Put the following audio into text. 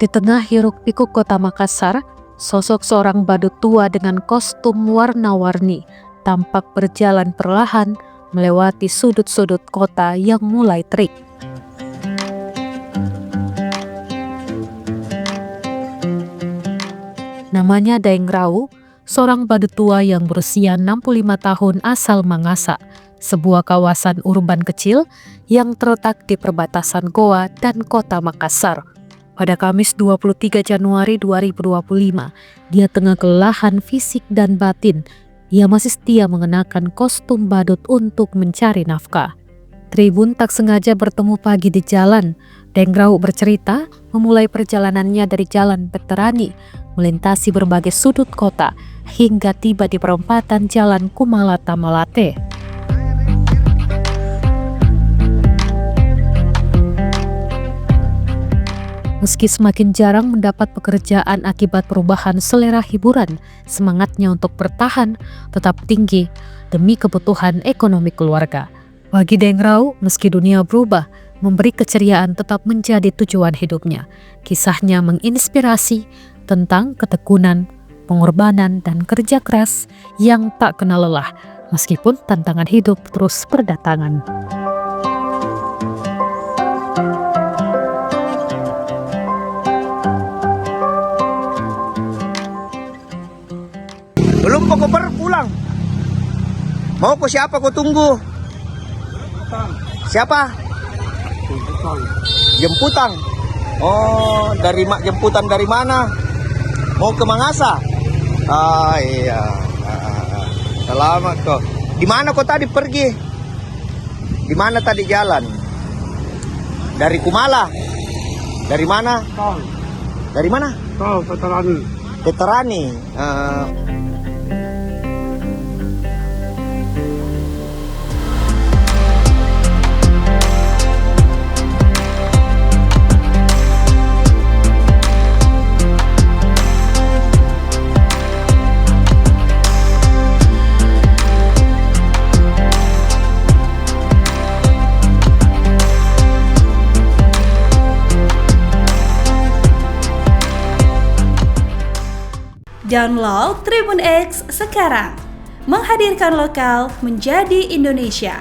Di tengah hiruk-pikuk kota Makassar, sosok seorang badut tua dengan kostum warna-warni tampak berjalan perlahan melewati sudut-sudut kota yang mulai terik. Namanya Daeng Rau, seorang badut tua yang berusia 65 tahun asal Mangasa, sebuah kawasan urban kecil yang terletak di perbatasan Goa dan kota Makassar. Pada Kamis 23 Januari 2025, dia tengah kelelahan fisik dan batin. Ia masih setia mengenakan kostum badut untuk mencari nafkah. Tribun tak sengaja bertemu pagi di jalan. Daeng Rau bercerita memulai perjalanannya dari Jalan Veterani, melintasi berbagai sudut kota, hingga tiba di perempatan Jalan Kumalata Malate. Meski semakin jarang mendapat pekerjaan akibat perubahan selera hiburan, semangatnya untuk bertahan tetap tinggi demi kebutuhan ekonomi keluarga. Bagi Daeng Rau, meski dunia berubah, memberi keceriaan tetap menjadi tujuan hidupnya. Kisahnya menginspirasi tentang ketekunan, pengorbanan, dan kerja keras yang tak kenal lelah, meskipun tantangan hidup terus berdatangan. Belum kok koper pulang. Mau ke siapa kau tunggu? Siapa? Jemputan. Oh, dari jemputan dari mana? Mau ke Mangasa? Ah iya. Selamat kok. Di mana kau tadi pergi? Di mana tadi jalan? Dari Kumala. Dari mana? Dari mana? Veterani. Veterani. Download Tribun X sekarang, menghadirkan lokal menjadi Indonesia.